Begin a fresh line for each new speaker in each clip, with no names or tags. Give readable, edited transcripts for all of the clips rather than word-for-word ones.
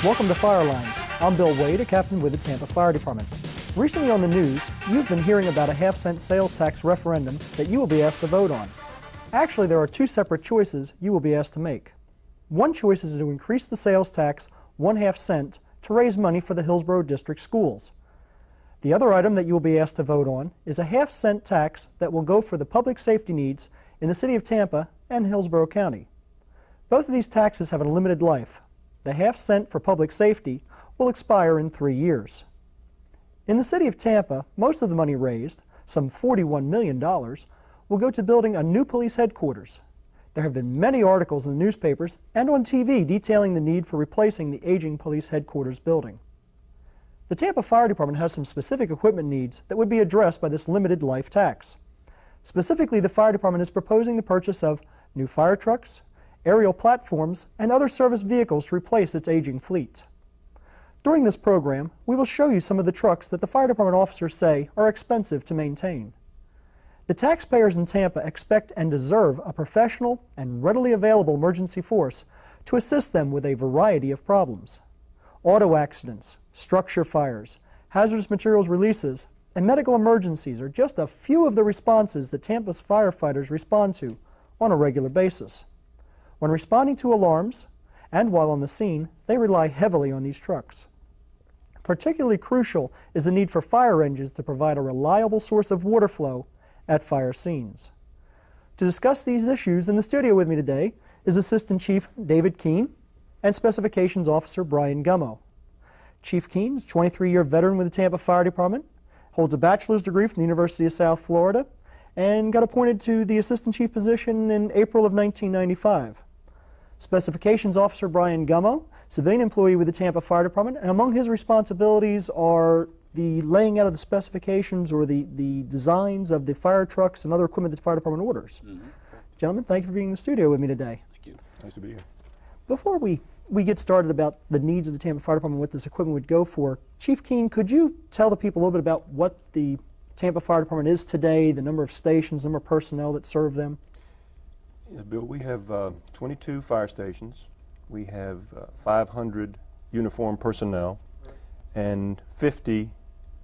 Welcome to Fireline. I'm Bill Wade, a captain with the Tampa Fire Department. Recently on the news, you've been hearing about a half-cent sales tax referendum that you will be asked to vote on. Actually, there are two separate choices you will be asked to make. One choice is to increase the sales tax 1/2 cent to raise money for the Hillsborough District schools. The other item that you will be asked to vote on is a 1/2 cent tax that will go for the public safety needs in the city of Tampa and Hillsborough County. Both of these taxes have a limited life. The 1/2 cent for public safety will expire in 3 years. In the city of Tampa, most of the money raised, some $41 million, will go to building a new police headquarters. There have been many articles in the newspapers and on TV detailing the need for replacing the aging police headquarters building. The Tampa Fire Department has some specific equipment needs that would be addressed by this limited life tax. Specifically, the Fire Department is proposing the purchase of new fire trucks, aerial platforms, and other service vehicles to replace its aging fleet. During this program, we will show you some of the trucks that the Fire Department officers say are expensive to maintain. The taxpayers in Tampa expect and deserve a professional and readily available emergency force to assist them with a variety of problems. Auto accidents, structure fires, hazardous materials releases, and medical emergencies are just a few of the responses that Tampa's firefighters respond to on a regular basis. When responding to alarms, and while on the scene, they rely heavily on these trucks. Particularly crucial is the need for fire engines to provide a reliable source of water flow at fire scenes. To discuss these issues, in the studio with me today is Assistant Chief David Keene and Specifications Officer Brian Gummoe. Chief Keene is a 23-year veteran with the Tampa Fire Department, holds a bachelor's degree from the University of South Florida, and got appointed to the Assistant Chief position in April of 1995. Specifications Officer Brian Gummoe, civilian employee with the Tampa Fire Department, and among his responsibilities are the laying out of the specifications or the designs of the fire trucks and other equipment that the Fire Department orders. Gentlemen, thank you for being in the studio with me today.
Thank you. Nice to be here.
Before we get started about the needs of the Tampa Fire Department and what this equipment would go for, Chief Keene, could you tell the people a little bit about what the Tampa Fire Department is today, the number of stations, number of personnel that serve them?
Yeah, Bill, we have 22 fire stations. We have 500 uniformed personnel and 50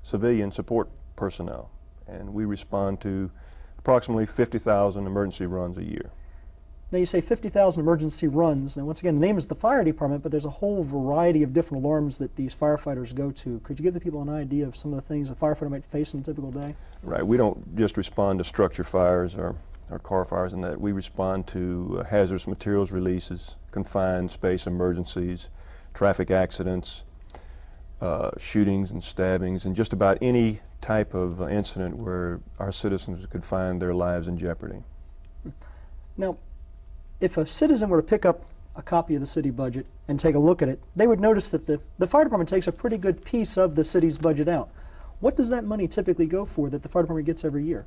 civilian support personnel. And we respond to approximately 50,000 emergency runs a year.
Now you say 50,000 emergency runs. Now once again, the name is the Fire Department, but there's a whole variety of different alarms that these firefighters go to. Could you give the people an idea of some of the things a firefighter might face in a typical day? Right.
We don't just respond to structure fires or car fires and that. We respond to hazardous materials releases, confined space emergencies, traffic accidents, shootings and stabbings, and just about any type of incident where our citizens could find their lives in jeopardy.
Now, if a citizen were to pick up a copy of the city budget and take a look at it, they would notice that the fire department takes a pretty good piece of the city's budget out. What does that money typically go for that the fire department gets every year?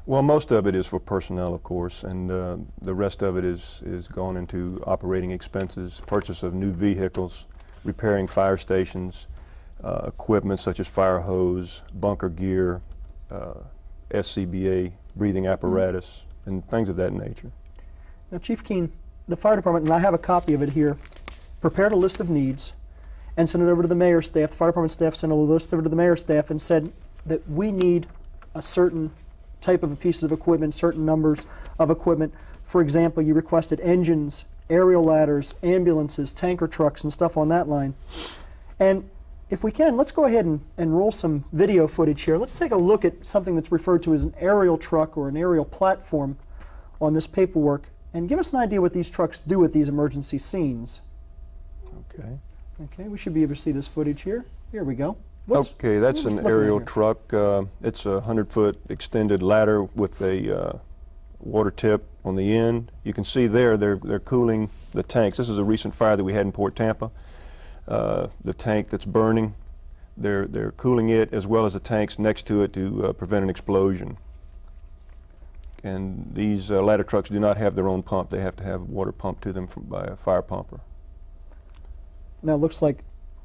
Well, most of it is for personnel, of course, and the rest of it is gone into operating expenses, purchase of new vehicles, repairing fire stations, equipment such as fire hose, bunker gear, SCBA, breathing apparatus, and things of that nature.
Now, Chief Keene, the fire department, and I have a copy of it here, prepared a list of needs and sent it over to the mayor's staff. The fire department staff sent a list over to the mayor's staff and said that we need a certain type of a piece of equipment, certain numbers of equipment. For example, you requested engines, aerial ladders, ambulances, tanker trucks, and stuff on that line. And if we can, let's go ahead and roll some video footage here. Let's take a look at something that's referred to as an aerial truck or an aerial platform on this paperwork, and give us an idea what these trucks do with these emergency scenes.
Okay.
Okay, we should be able to see this footage here. Here we go.
Okay, that's an aerial truck. It's a 100-foot extended ladder with a water tip on the end. You can see there they're cooling the tanks. This is a recent fire that we had in Port Tampa. The tank that's burning, they're cooling it as well as the tanks next to it to prevent an explosion. And these ladder trucks do not have their own pump. They have to have water pumped to them by a fire pumper.
Now it looks like,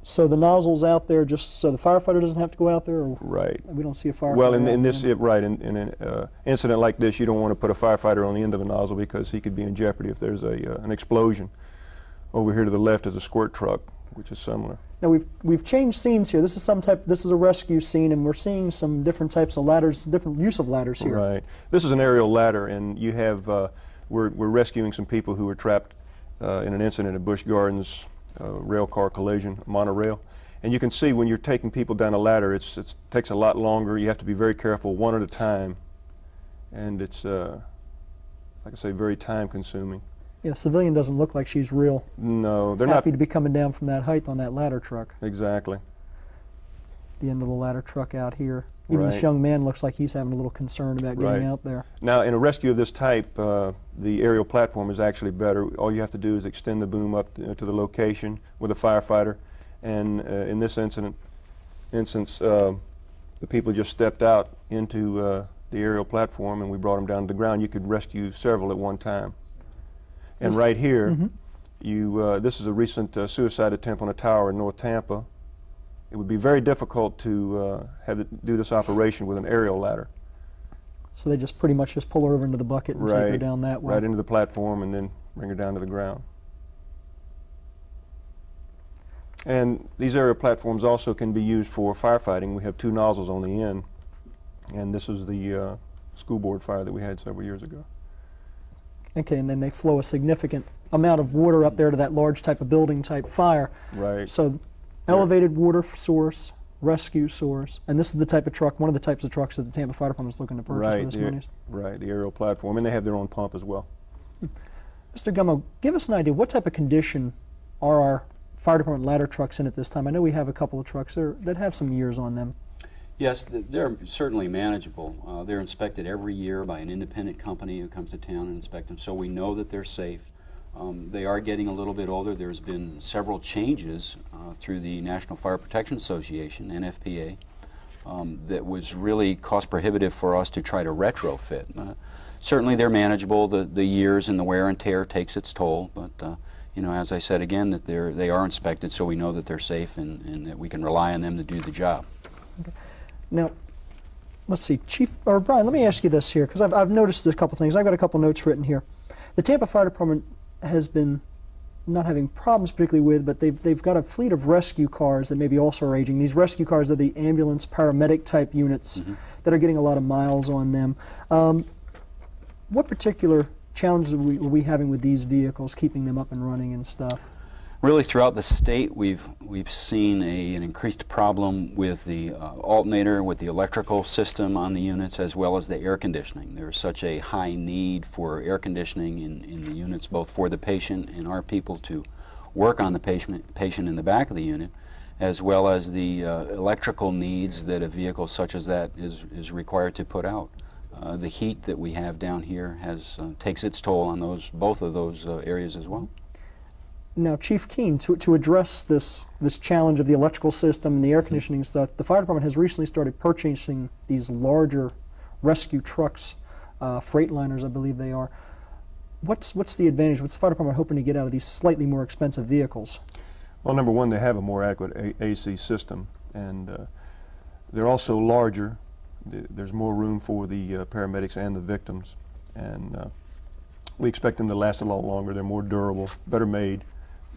so the nozzle's out there just so the firefighter doesn't have to go out there? Or
right.
We don't see a firefighter.
Well, in in an incident like this, you don't want to put a firefighter on the end of a nozzle because he could be in jeopardy if there's an explosion. Over here to the left is a squirt truck. which is similar.
Now we've changed scenes here. This is a rescue scene, and we're seeing some different types of ladders, different use of ladders here.
Right. This is an aerial ladder, and you have we're rescuing some people who were trapped in an incident at Busch Gardens, rail car collision, monorail. And you can see when you're taking people down a ladder, it takes a lot longer. You have to be very careful, one at a time, and it's like I say, very time consuming.
Yeah, civilian doesn't look like she's real.
No, they're
happy to be coming down from that height on that ladder truck.
Exactly.
The end of the ladder truck out here. Even this young man looks like he's having a little concern about getting out there.
Now, in a rescue of this type, the aerial platform is actually better. All you have to do is extend the boom up to the location with a firefighter. And in this instance, the people just stepped out into the aerial platform, and we brought them down to the ground. You could rescue several at one time. And right here, this is a recent suicide attempt on a tower in North Tampa. It would be very difficult to do this operation with an aerial ladder.
So they just pretty much just pull her over into the bucket and take her down that way.
Right into the platform and then bring her down to the ground. And these aerial platforms also can be used for firefighting. We have 2 nozzles on the end, and this is the school board fire that we had several years ago.
Okay, and then they flow a significant amount of water up there to that large type of building type fire.
Right.
So elevated water source, rescue source, and this is the type of truck, one of the types of trucks that the Tampa Fire Department is looking to purchase for this money.
Right, the aerial platform, and they have their own pump as well.
Mr. Gummoe, give us an idea, what type of condition are our fire department ladder trucks in at this time? I know we have a couple of trucks there that have some years on them.
Yes, they're certainly manageable. They're inspected every year by an independent company who comes to town and inspects them, so we know that they're safe. They are getting a little bit older. There's been several changes through the National Fire Protection Association, NFPA, that was really cost prohibitive for us to try to retrofit. Certainly they're manageable. The years and the wear and tear takes its toll, but you know, as I said again, that they are inspected, so we know that they're safe and that we can rely on them to do the job.
Okay. Now, let's see, Brian, let me ask you this here, because I've noticed a couple things. I've got a couple notes written here. The Tampa Fire Department has been not having problems particularly with, but they've got a fleet of rescue cars that maybe also are aging. These rescue cars are the ambulance paramedic type units that are getting a lot of miles on them. What particular challenges are we having with these vehicles, keeping them up and running and stuff?
Really, throughout the state, we've seen an increased problem with the alternator, with the electrical system on the units, as well as the air conditioning. There's such a high need for air conditioning in the units, both for the patient and our people to work on the patient in the back of the unit, as well as the electrical needs that a vehicle such as that is required to put out. The heat that we have down here takes its toll on both of those areas as well.
Now, Chief Keene, to address this challenge of the electrical system and the air conditioning stuff, the fire department has recently started purchasing these larger rescue trucks, Freightliners, I believe they are. What's the advantage? What's the fire department hoping to get out of these slightly more expensive vehicles?
Well, number one, they have a more adequate AC system, and they're also larger. There's more room for the paramedics and the victims, and we expect them to last a lot longer. They're more durable, better made.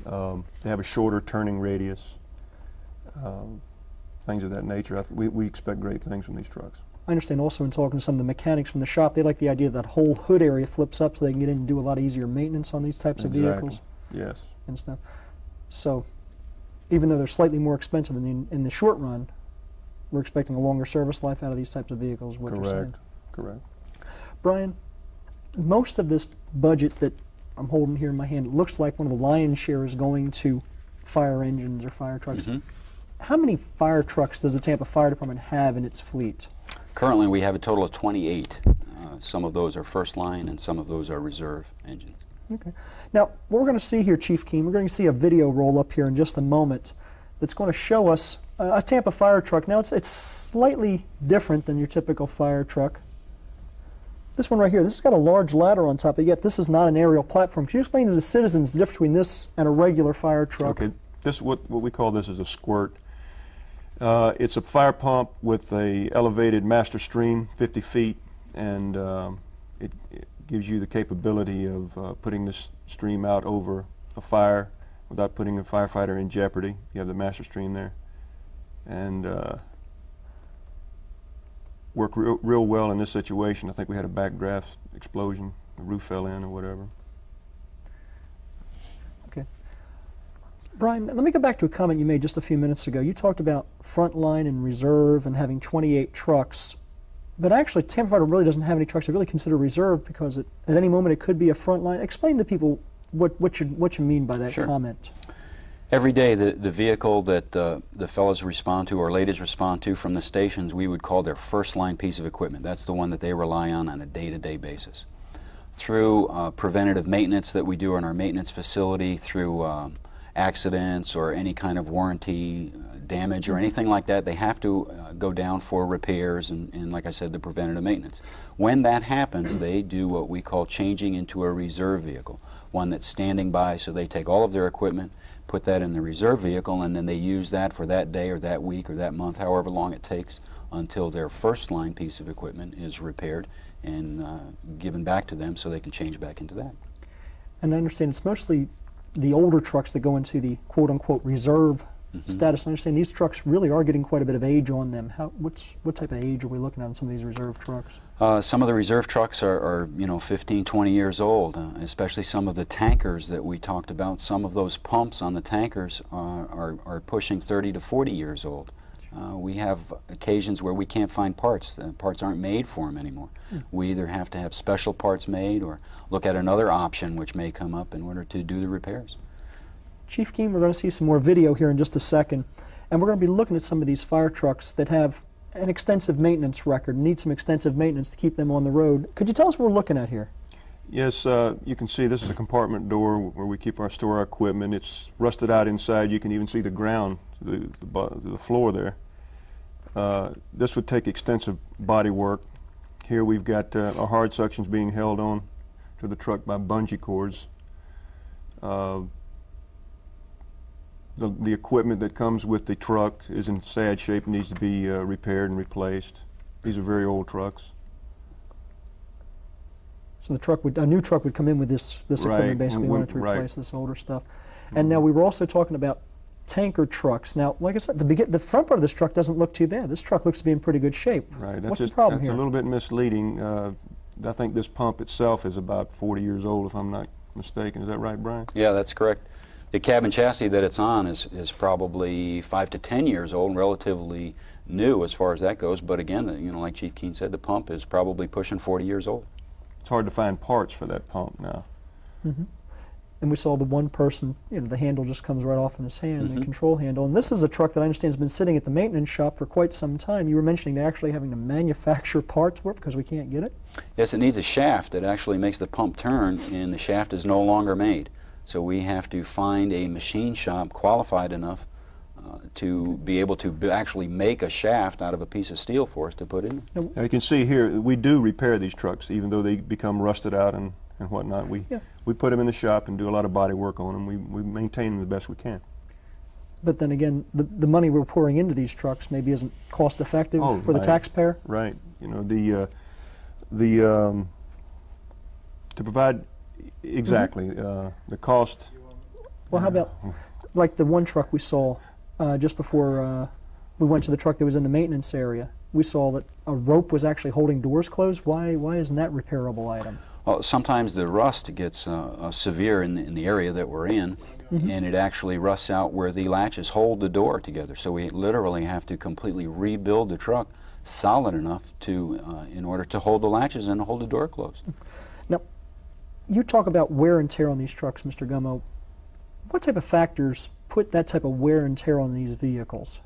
They have a shorter turning radius, things of that nature. We expect great things from these trucks.
I understand also in talking to some of the mechanics from the shop, they like the idea that whole hood area flips up so they can get in and do a lot easier maintenance on these types of vehicles.
Yes.
And stuff. So even though they're slightly more expensive in the short run, we're expecting a longer service life out of these types of vehicles, what you're saying.
Correct.
Brian, most of this budget that I'm holding here in my hand, it looks like one of the lion's share is going to fire engines or fire trucks. How many fire trucks does the Tampa Fire Department have in its fleet?
Currently we have a total of 28. Some of those are first line and some of those are reserve engines.
Okay. Now, what we're going to see here, Chief Keene, we're going to see a video roll up here in just a moment that's going to show us a Tampa fire truck. Now, it's slightly different than your typical fire truck. This one right here, this has got a large ladder on top, but yet this is not an aerial platform. Can you explain to the citizens the difference between this and a regular fire truck?
Okay, what we call this is a squirt. It's a fire pump with a elevated master stream, 50 feet, and it gives you the capability of putting this stream out over a fire without putting a firefighter in jeopardy. You have the master stream there. And worked real well in this situation. I think we had a backdraft explosion. The roof fell in or whatever.
Okay. Brian, let me go back to a comment you made just a few minutes ago. You talked about frontline and reserve and having 28 trucks. But actually, Tampa Fire really doesn't have any trucks that really consider reserve because at any moment it could be a frontline. Explain to people what you mean by that comment.
Every day, the vehicle that the fellows respond to or ladies respond to from the stations, we would call their first line piece of equipment. That's the one that they rely on a day-to-day basis. Through preventative maintenance that we do in our maintenance facility, through accidents or any kind of warranty damage or anything like that, they have to go down for repairs and, like I said, the preventative maintenance. When that happens, they do what we call changing into a reserve vehicle, one that's standing by, so they take all of their equipment, put that in the reserve vehicle, and then they use that for that day or that week or that month, however long it takes, until their first line piece of equipment is repaired and given back to them so they can change back into that.
And I understand it's mostly the older trucks that go into the quote-unquote reserve status. I understand these trucks really are getting quite a bit of age on them. What type of age are we looking at on some of these reserve trucks?
Some of the reserve trucks are 15, 20 years old, especially some of the tankers that we talked about. Some of those pumps on the tankers are pushing 30 to 40 years old. We have occasions where we can't find parts. The parts aren't made for them anymore. We either have to have special parts made or look at another option which may come up in order to do the repairs.
Chief Keene, we're going to see some more video here in just a second, and we're going to be looking at some of these fire trucks that have an extensive maintenance record, need some extensive maintenance to keep them on the road. Could you tell us what we're looking at here?
Yes, you can see this is a compartment door where we store our equipment. It's rusted out inside. You can even see the ground, the floor there. This would take extensive body work. Here we've got our hard suctions being held on to the truck by bungee cords. The equipment that comes with the truck is in sad shape and needs to be repaired and replaced. These are very old trucks.
So a new truck would come in with this equipment, basically wanted to replace this older stuff. And now we were also talking about tanker trucks. Now, like I said, the front part of this truck doesn't look too bad. This truck looks to be in pretty good shape.
Right.
What's the problem here?
That's a little bit misleading. I think this pump itself is about 40 years old, if I'm not mistaken. Is that right, Brian?
Yeah, that's correct. The cabin chassis that it's on is probably 5 to 10 years old, relatively new as far as that goes. But again, like Chief Keene said, the pump is probably pushing 40 years old.
It's hard to find parts for that pump now.
And we saw the one person, the handle just comes right off in his hand, the control handle. And this is a truck that I understand has been sitting at the maintenance shop for quite some time. You were mentioning they're actually having to manufacture parts for it because we can't get it?
Yes, it needs a shaft that actually makes the pump turn, and the shaft is no longer made. So we have to find a machine shop qualified enough to be able to actually make a shaft out of a piece of steel for us to put in.
Now you can see here, we do repair these trucks, even though they become rusted out and whatnot. We put them in the shop and do a lot of body work on them. We maintain them the best we can.
But then again, the money we're pouring into these trucks maybe isn't cost effective for the taxpayer.
Right. To provide exactly the cost.
Well, how about like the one truck we saw just before we went to the truck that was in the maintenance area? We saw that a rope was actually holding doors closed. Why isn't that a repairable item?
Well, sometimes the rust gets severe in the area that we're in, and it actually rusts out where the latches hold the door together. So we literally have to completely rebuild the truck solid enough in order to hold the latches and hold the door closed.
Now, you talk about wear and tear on these trucks, Mr. Gummoe. What type of factors put that type of wear and tear on these vehicles?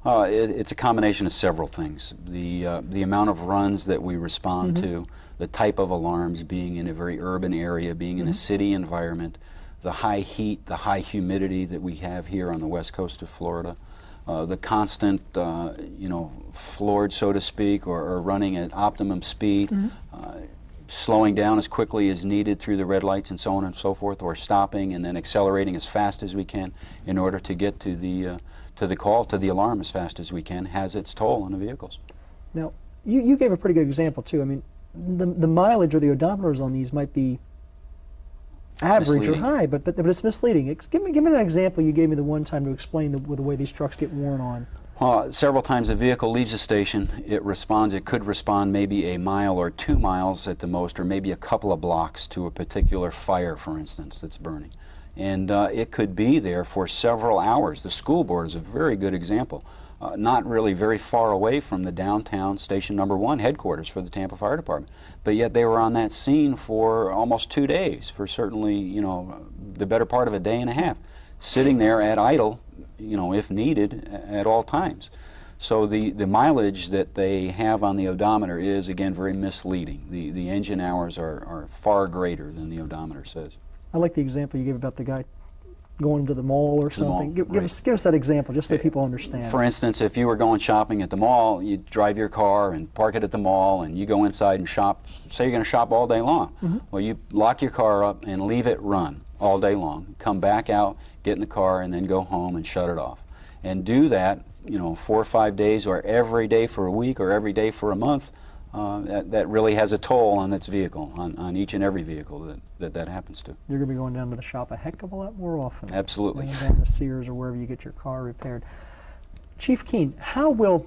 It's a combination of several things. The amount of runs that we respond to, the type of alarms, being in a very urban area, being in a city environment, the high heat, the high humidity that we have here on the west coast of Florida, the constant, floored, so to speak, or running at optimum speed, slowing down as quickly as needed through the red lights and so on and so forth, or stopping and then accelerating as fast as we can in order to get to the alarm as fast as we can, has its toll on the vehicles.
Now, you gave a pretty good example too. I mean, the mileage or the odometers on these might be average or high, but it's misleading. Give me an example you gave me the one time to explain the way these trucks get worn on.
Several times a vehicle leaves a station, it responds. It could respond maybe a mile or 2 miles at the most, or maybe a couple of blocks to a particular fire, for instance, that's burning. And it could be there for several hours. The school board is a very good example. Not really very far away from the downtown Station Number 1 headquarters for the Tampa Fire Department. But yet they were on that scene for almost 2 days, for certainly, you know, the better part of a day and a half, sitting there at idle, you know, if needed, at all times. So the mileage that they have on the odometer is, again, very misleading. The engine hours are far greater than the odometer says.
I like the example you gave about the guy going to the mall or something. Give us that example just so people understand.
For instance, if you were going shopping at the mall, you drive your car and park it at the mall, and you go inside and shop. Say you're going to shop all day long. Well, you lock your car up and leave it run all day long. Come back out, get in the car, and then go home and shut it off. And do that, you know, 4 or 5 days, or every day for a week, or every day for a month. That really has a toll on its vehicle, on each and every vehicle that happens to.
You're going to be going down to the shop a heck of a lot more often.
Absolutely.
Going down to Sears or wherever you get your car repaired. Chief Keene, how will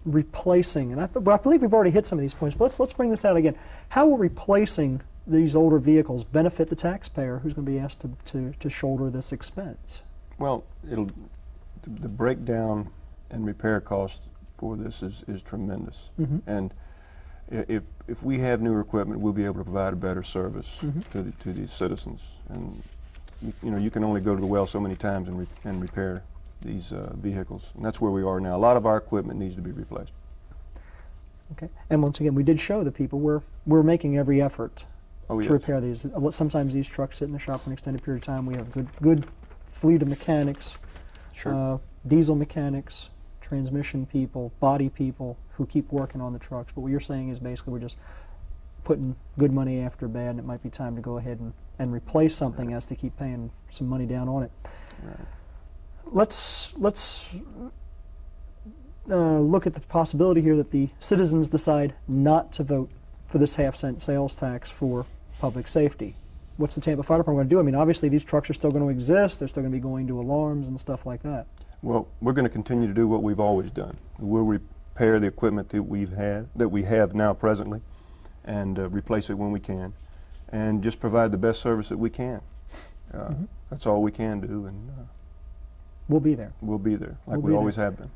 replacing, and I believe we've already hit some of these points, but let's bring this out again. How will replacing these older vehicles benefit the taxpayer who's going to be asked to shoulder this expense?
Well, the breakdown and repair cost for this is tremendous. And if we have newer equipment, we'll be able to provide a better service to these citizens. And you know, you can only go to the well so many times and repair these vehicles, and that's where we are now. A lot of our equipment needs to be replaced.
Okay, and once again, we did show the people we're making every effort to repair these. Sometimes these trucks sit in the shop for an extended period of time. We have a good fleet of mechanics, diesel mechanics, transmission people, body people who keep working on the trucks. But what you're saying is basically we're just putting good money after bad, and it might be time to go ahead and replace something as to keep paying some money down on it.
Right.
Let's look at the possibility here that the citizens decide not to vote for this half-cent sales tax for public safety. What's the Tampa Fire Department going to do? I mean, obviously these trucks are still going to exist. They're still going to be going to alarms and stuff like that.
Well, we're going to continue to do what we've always done. We'll repair the equipment that we have now presently, and replace it when we can, and just provide the best service that we can. That's all we can do, and
we'll be there.
We'll be there, like we always have been.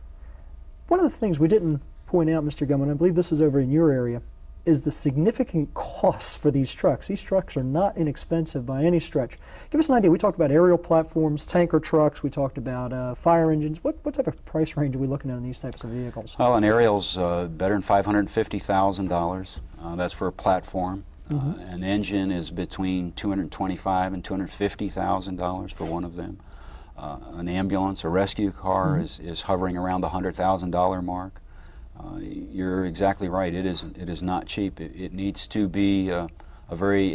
One of the things we didn't point out, Mr. Gummoe, and I believe this is over in your area, is the significant costs for these trucks. These trucks are not inexpensive by any stretch. Give us an idea. We talked about aerial platforms, tanker trucks. We talked about fire engines. What type of price range are we looking at on these types of vehicles?
Well, an aerial's better than $550,000. That's for a platform. An engine is between $225,000 and $250,000 for one of them. An ambulance, a rescue car is hovering around the $100,000 mark. You're exactly right. It is not cheap. It needs to be a very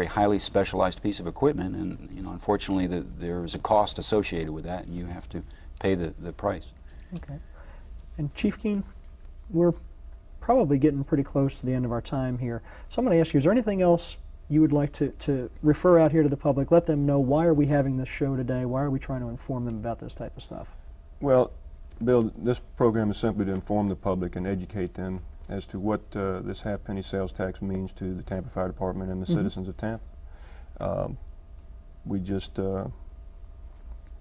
highly specialized piece of equipment, and you know, unfortunately, there is a cost associated with that, and you have to pay the price.
Okay. And Chief Keene, we're probably getting pretty close to the end of our time here. So I'm going to ask you: is there anything else you would like to refer out here to the public? Let them know, why are we having this show today? Why are we trying to inform them about this type of stuff?
Well, Bill, this program is simply to inform the public and educate them as to what this half-penny sales tax means to the Tampa Fire Department and the citizens of Tampa. We just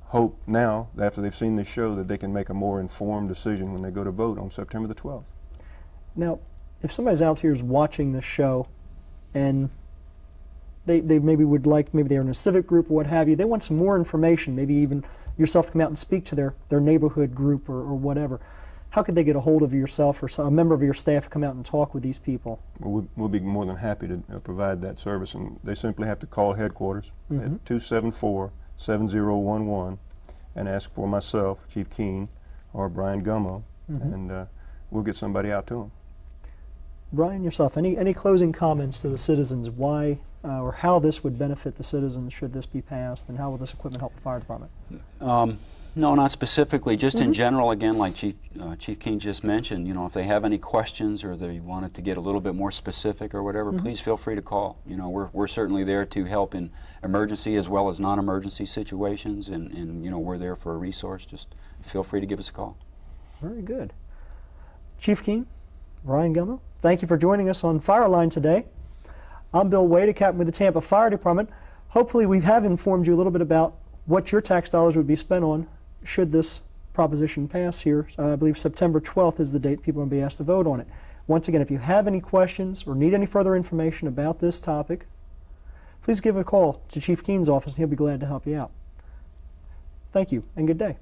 hope now, after they've seen this show, that they can make a more informed decision when they go to vote on September the 12th.
Now, if somebody's out here is watching this show and they maybe would like, maybe they're in a civic group or what have you, they want some more information, maybe even yourself to come out and speak to their neighborhood group or whatever, how could they get a hold of yourself or a member of your staff to come out and talk with these people?
Well, we'll be more than happy to provide that service, and they simply have to call headquarters at 274-7011 and ask for myself, Chief Keene, or Brian Gummoe, and we'll get somebody out to them.
Brian, yourself, any closing comments to the citizens, why or how this would benefit the citizens should this be passed, and how will this equipment help the fire department?
No, not specifically. Just in general, again, like Chief Keene just mentioned, you know, if they have any questions or they wanted to get a little bit more specific or whatever, please feel free to call. You know, we're certainly there to help in emergency as well as non-emergency situations, and you know, we're there for a resource. Just feel free to give us a call.
Very good. Chief Keene, Ryan Gummoe, thank you for joining us on Fireline today. I'm Bill Wade, a captain with the Tampa Fire Department. Hopefully we have informed you a little bit about what your tax dollars would be spent on should this proposition pass here. I believe September 12th is the date people will be asked to vote on it. Once again, if you have any questions or need any further information about this topic, please give a call to Chief Keene's office and he'll be glad to help you out. Thank you and good day.